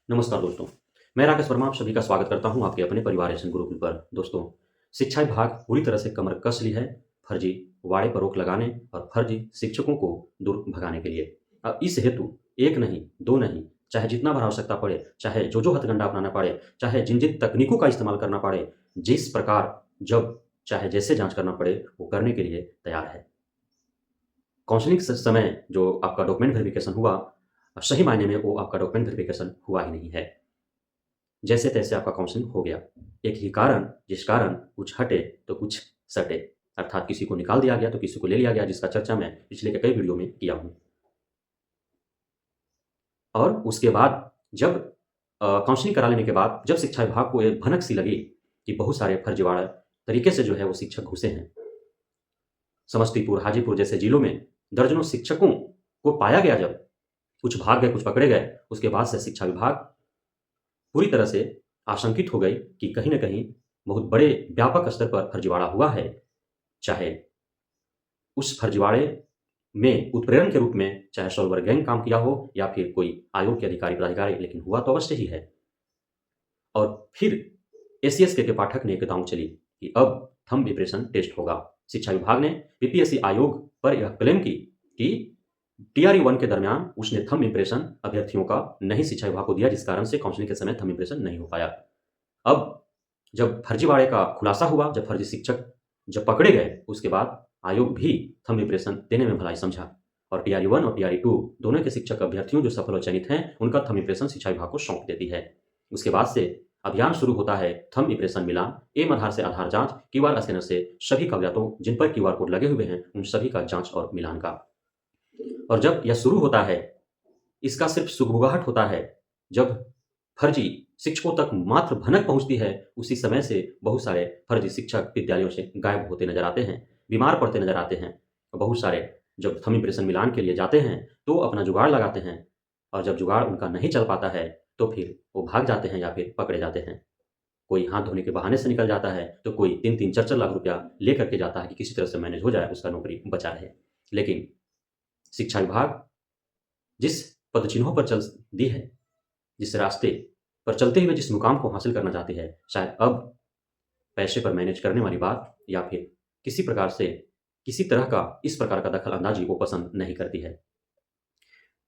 नमस्कार दोस्तों, मैं राकेश वर्मा आप सभी का स्वागत करता हूं आपके अपने परिवार एसएन गुरुकुल पर। दोस्तों, शिक्षा विभाग पूरी तरह से कमर कस ली है फर्जीवाड़े पर रोक लगाने और फर्जी शिक्षकों को दूर भगाने के लिए। इस हेतु एक नहीं, दो नहीं, चाहे जितना बार आवश्यकता पड़े, चाहे जो हथकंडा अपनाना पड़े, चाहे जिन-जिन तकनीकों का इस्तेमाल करना पड़े, जिस प्रकार, जब, चाहे जैसे जाँच करना पड़े, वो करने के लिए तैयार है। काउंसलिंग समय जो आपका डॉक्यूमेंट वेरिफिकेशन हुआ, सही मायने में वो आपका डॉक्यूमेंट वेरिफिकेशन हुआ ही नहीं है। जैसे-तैसे आपका काउंसलिंग हो गया। एक ही कारण, जिस कारण कुछ हटे तो कुछ सटे, अर्थात किसी को निकाल दिया गया तो किसी को ले लिया गया, जिसका चर्चा मैं पिछले के कई वीडियो में किया हूँ। और उसके बाद जब काउंसलिंग करा लेने के बाद जब शिक्षा विभाग को ये भनक सी लगी कि बहुत सारे फर्जीवाड़ा तरीके से जो है वो शिक्षक घुसे हैं। समस्तीपुर, हाजीपुर जैसे जिलों में दर्जनों शिक्षकों को पाया गया जब, कुछ भाग गए, कुछ पकड़े गए, उसके बाद से शिक्षा विभाग पूरी तरह से आशंकित हो गई कि कहीं न कहीं बहुत बड़े व्यापक स्तर पर फर्जीवाड़ा हुआ है। चाहे उस फर्जीवाड़े में उत्प्रेरण के रूप में चाहे सॉल्वर गैंग काम किया हो या फिर कोई आयोग के अधिकारी पदाधिकारी, लेकिन हुआ तो अवश्य ही है। और फिर एससीएस के पाठक ने एक दांव चली कि अब थंब इंप्रेशन टेस्ट होगा। शिक्षा विभाग ने बीपीएससी आयोग पर यह क्लेम की कि टीआरई 1 के दरमियान उसने थंब इंप्रेशन अभ्यर्थियों का नहीं शिक्षा विभाग को दिया, जिस कारण से काउंसलिंग के समय थंब इंप्रेशन नहीं हो पाया। अब जब फर्जीवाड़े का खुलासा हुआ, जब फर्जी शिक्षक जब पकड़े गए, उसके बाद आयोग भी थंब इंप्रेशन देने में भलाई समझा और टीआरई 1 और टीआरई 2 दोनों के शिक्षक अभ्यर्थियों जो सफल और चयनित हैं, उनका थंब इंप्रेशन शिक्षा विभाग को सौंप देती है। उसके बाद से अभियान शुरू होता है थंब इंप्रेशन मिलान, एम आधार से आधार जांच, क्यूआर स्कैनर से सभी कागजातों जिन पर क्यूआर कोड लगे हुए हैं, उन सभी का जांच और मिलान का। और जब यह शुरू होता है, इसका सिर्फ सुगबुगाहट होता है जब फर्जी शिक्षकों तक मात्र भनक पहुंचती है। उसी समय से बहुत सारे फर्जी शिक्षक विद्यालयों से गायब होते नजर आते हैं, बीमार पड़ते नजर आते हैं। बहुत सारे जब थंब इंप्रेशन मिलान के लिए जाते हैं तो अपना जुगाड़ लगाते हैं, और जब जुगाड़ उनका नहीं चल पाता है तो फिर वो भाग जाते हैं या फिर पकड़े जाते हैं। कोई हाथ धोने के बहाने से निकल जाता है तो कोई 3-3 4-4 लाख रुपया लेकर के जाता है कि किसी तरह से मैनेज हो जाए, उसका नौकरी बचा रहे। लेकिन शिक्षा विभाग जिस पदचिन्हों पर चल दी है, जिस रास्ते पर चलते हुए जिस मुकाम को हासिल करना चाहती है, शायद अब पैसे पर मैनेज करने वाली बात या फिर किसी प्रकार से किसी तरह का इस प्रकार का दखल-अंदाज़ी वो पसंद नहीं करती है।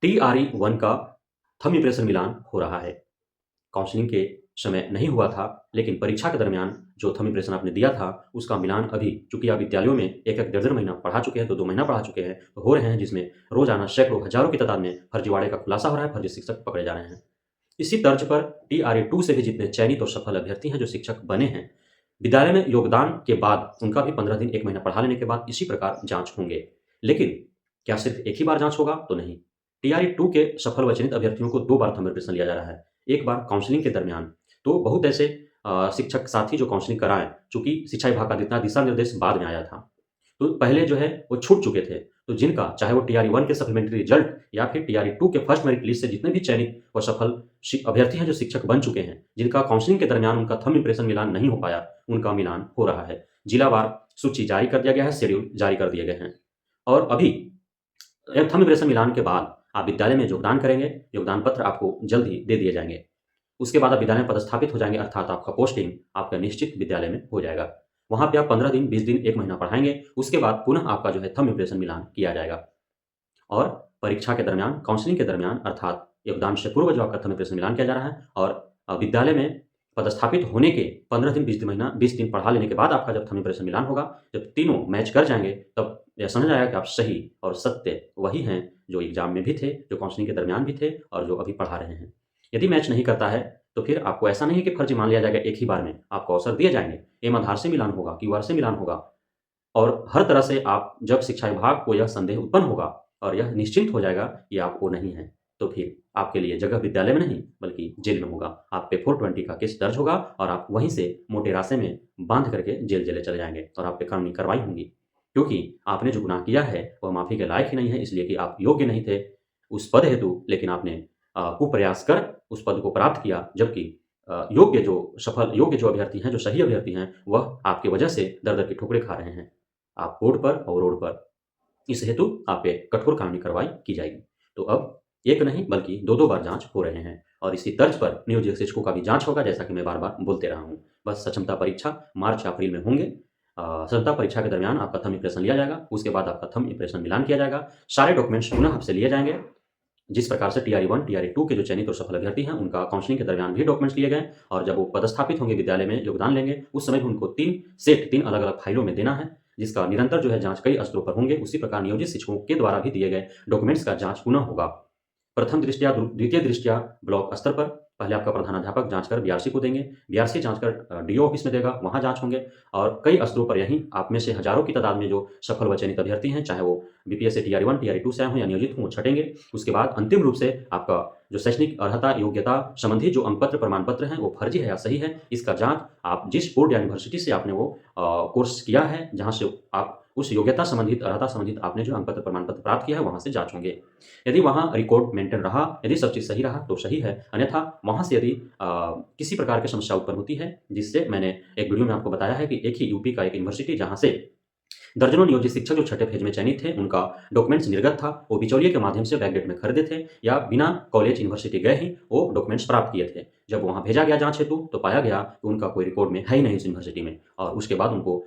टीआरई 1 का थंब इंप्रेशन मिलान हो रहा है। काउंसलिंग के समय नहीं हुआ था, लेकिन परीक्षा के दरमियान जो थंब इंप्रेशन आपने दिया था, उसका मिलान अभी, चूँकि आप विद्यालयों में 1-1 डेढ़-डेढ़ महीना पढ़ा चुके हैं, 2-2 महीना पढ़ा चुके हैं, तो हो रहे हैं, जिसमें रोज़ाना सैकड़ों, हज़ारों की तादाद में फर्जीवाड़े का खुलासा हो रहा है, फर्जी शिक्षक पकड़े जा रहे हैं। इसी तर्ज पर टीआरई 2 से भी जितने चयनित और सफल अभ्यर्थी हैं, जो शिक्षक बने हैं, विद्यालय में योगदान के बाद उनका भी 15 दिन, 1 महीना पढ़ा लेने के बाद इसी प्रकार जाँच होंगे। लेकिन क्या सिर्फ एक ही बार जाँच होगा? तो नहीं। टीआरई 2 के सफल व चयनित अभ्यर्थियों को 2 बार थंब इंप्रेशन लिया जा रहा है। एक बार काउंसलिंग के दरमियान, तो बहुत ऐसे शिक्षक साथी जो काउंसलिंग कराएँ, चूँकि शिक्षा विभाग का जितना दिशा निर्देश बाद में आया था, तो पहले जो है वो छूट चुके थे। तो जिनका, चाहे वो टीआरई 1 के सप्लीमेंट्री रिजल्ट या फिर टीआरई 2 के फर्स्ट मेरिट लिस्ट से जितने भी चयनित और सफल अभ्यर्थी हैं जो शिक्षक बन चुके हैं, जिनका काउंसलिंग के दरमियान उनका थंब इंप्रेशन मिलान नहीं हो पाया, उनका मिलान हो रहा है। जिलावार सूची जारी कर दिया गया है, शेड्यूल जारी कर दिए गए हैं। और अभी थंब इंप्रेशन मिलान के बाद आप विद्यालय में योगदान करेंगे, योगदान पत्र आपको जल्द ही दे दिए जाएँगे। उसके बाद आप विद्यालय में पदस्थापित हो जाएँगे, अर्थात आपका पोस्टिंग आपका निश्चित विद्यालय में हो जाएगा। वहाँ पे आप 15 दिन, 20 दिन, 1 महीना पढ़ाएँगे, उसके बाद पुनः आपका जो है थंब इंप्रेशन मिलान किया जाएगा। और परीक्षा के दरमियान, काउंसलिंग के दरमियान, अर्थात योगदान से पूर्व जो आपका थंब इंप्रेशन मिलान किया जा रहा है, और विद्यालय में पदस्थापित होने के 15 दिन, 20 दिन पढ़ा लेने के बाद आपका जब थंब इंप्रेशन मिलान होगा, जब तीनों मैच कर जाएँगे, तब यह समझ आएगा कि आप सही और सत्य वही हैं जो एग्ज़ाम में भी थे, जो काउंसलिंग के दरमियान भी थे और जो अभी पढ़ा रहे हैं। यदि मैच नहीं करता है, तो फिर आपको ऐसा नहीं है कि फर्जी मान लिया जाएगा एक ही बार में, आपको अवसर दिए जाएँगे। एम आधार से मिलान होगा, क्यूआर से मिलान होगा, और हर तरह से आप, जब शिक्षा विभाग को यह संदेह उत्पन्न होगा और यह निश्चिंत हो जाएगा कि आप वो नहीं हैं, तो फिर आपके लिए जगह विद्यालय में नहीं बल्कि जेल में होगा। आप पे 420 का केस दर्ज होगा और आप वहीं से मोटे रास्ते में बांध करके जेल चले चले और आप पे कानूनी कार्रवाई होंगी, क्योंकि आपने जो गुनाह किया है वह माफ़ी के लायक ही नहीं है, इसलिए कि आप योग्य नहीं थे उस पद हेतु, लेकिन आपने कुप्रयास कर उस पद को प्राप्त किया, जबकि योग्य जो अभ्यर्थी हैं, जो सही अभ्यर्थी हैं, वह आपकी वजह से दर-दर की ठोकरें खा रहे हैं। आप बोर्ड पर और रोड पर। इस हेतु आप पे कठोर कानूनी कार्रवाई की जाएगी। तो अब एक नहीं बल्कि 2-2 बार जाँच हो रहे हैं। और इसी तर्ज पर नियोजित शिक्षकों का भी जाँच होगा, जैसा कि मैं बार-बार बोलते रहा हूँ। बस सक्षमता परीक्षा मार्च या अप्रैल में होंगे। सक्षमता परीक्षा के दरमियान आपका थंब इम्प्रेशन लिया जाएगा, उसके बाद आपका थंब इम्प्रेशन मिलान किया जाएगा। सारे डॉक्यूमेंट्स पुनः आपसे लिए जाएँगे। जिस प्रकार से टीआरई 1, टीआरई 2 के जो चयनित और सफल अभ्यर्थी हैं, उनका काउंसलिंग के दरमियान भी डॉक्यूमेंट्स लिए गए और जब वो पदस्थापित होंगे, विद्यालय में योगदान लेंगे, उस समय भी उनको 3 अलग-अलग फाइलों में देना है, जिसका निरंतर जो है जाँच कई स्तरों पर होंगे। उसी प्रकार नियोजित शिक्षकों के द्वारा भी दिए गए डॉक्यूमेंट्स का जाँच पुनः होगा। प्रथम दृष्टया, द्वितीय दृष्टया ब्लॉक स्तर पर पहले आपका प्रधानाध्यापक जाँच कर बीआरसी को देंगे, बीआरसी जाँच कर डीओ ऑफिस में देगा, वहाँ जाँच होंगे और कई स्तरों पर यहीं आप में से हज़ारों की तादाद में जो सफल व चयनित अभ्यर्थी हैं, चाहे वो बीपीएससी टीआरई 1, टीआरई 2 से आए हों या नियोजित हों, वो छँटेंगे। उसके बाद अंतिम रूप से आपका जो शैक्षणिक अर्हता, योग्यता संबंधी जो अंक पत्र, प्रमाण पत्र हैं, वो फर्जी है या सही है, इसका जाँच आप जिस बोर्ड या यूनिवर्सिटी से आपने वो कोर्स किया है, जहाँ से आप उस योग्यता संबंधित, अर्हता संबंधित आपने जो अंक पत्र, प्रमाण पत्र प्राप्त किया है, वहाँ से जाँच होंगे। यदि वहाँ रिकॉर्ड मेंटेन रहा, यदि सब चीज़ सही रहा तो सही है, अन्यथा वहाँ से यदि किसी प्रकार की समस्या उत्पन्न होती है, जिससे मैंने एक वीडियो में आपको बताया है कि एक ही यूपी का एक यूनिवर्सिटी जहाँ से दर्जनों नियोजित शिक्षक जो छठे फेज में चयनित थे, उनका डॉक्यूमेंट्स निर्गत था, वो बिचौलिए के माध्यम से बैकडेट में खरीदे थे या बिना कॉलेज यूनिवर्सिटी गए ही वो डॉक्यूमेंट्स प्राप्त किए थे। जब वहाँ भेजा गया जाँच हेतु तो पाया गया कि उनका कोई रिकॉर्ड में है ही नहीं उस यूनिवर्सिटी में और उसके बाद उनको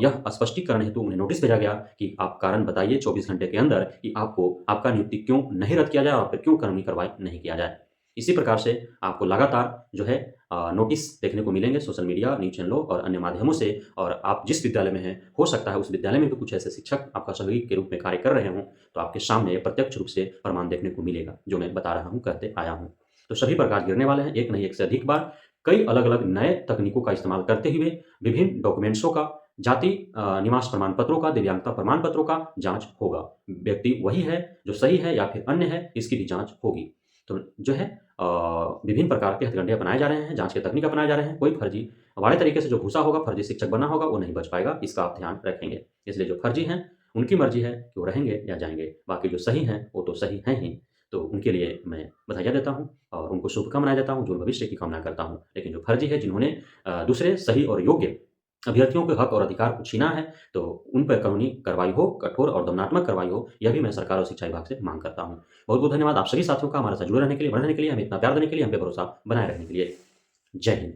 यह स्पष्टीकरण हेतु उन्हें नोटिस भेजा गया कि आप कारण बताइए 24 घंटे के अंदर कि आपको आपका नियुक्ति क्यों नहीं रद्द किया जाए और फिर क्यों कानूनी कार्रवाई नहीं किया जाए। इसी प्रकार से आपको लगातार जो है नोटिस देखने को मिलेंगे सोशल मीडिया, न्यूज़ चैनलों और अन्य माध्यमों से और आप जिस विद्यालय में हैं, हो सकता है उस विद्यालय में भी कुछ ऐसे शिक्षक आपका सहयोगी के रूप में कार्य कर रहे हों, तो आपके सामने प्रत्यक्ष रूप से प्रमाण देखने को मिलेगा, जो मैं बता रहा हूँ, कहते आया हूँ। तो सभी प्रकाश गिरने वाले हैं, एक नहीं एक से अधिक बार कई अलग-अलग नए तकनीकों का इस्तेमाल करते हुए विभिन्न डॉक्यूमेंट्सों का, जाति निवास प्रमाण पत्रों का, दिव्यांगता प्रमाण पत्रों का जाँच होगा। व्यक्ति वही है जो सही है या फिर अन्य है, इसकी भी जाँच होगी। तो जो है विभिन्न प्रकार के हथकंडे अपनाए जा रहे हैं, जाँच के तकनीक अपनाए जा रहे हैं। कोई फर्जी वाड़े तरीके से जो घुसा होगा, फर्जी शिक्षक बना होगा, वो नहीं बच पाएगा, इसका आप ध्यान रखेंगे। इसलिए जो फर्जी हैं, उनकी मर्ज़ी है कि वो रहेंगे या जाएँगे। बाकी जो सही हैं, वो तो सही हैं ही। तो उनके लिए मैं बधाइयाँ देता हूँ और उनको शुभकामनाएँ देता हूँ, उज्ज्वल भविष्य की कामना करता हूँ। लेकिन जो फर्जी है, जिन्होंने दूसरे सही और योग्य अभ्यर्थियों के हक और अधिकार को छीना है, तो उन पर कानूनी कार्रवाई हो, कठोर और दंडात्मक कार्रवाई हो, यह भी मैं सरकार और शिक्षा विभाग से माँग करता हूँ। बहुत-बहुत धन्यवाद आप सभी साथियों का हमारे साथ जुड़े रहने के लिए, बढ़ने के लिए, हमें इतना प्यार देने के लिए, हम पे भरोसा बनाए रखने के लिए। जय हिंद।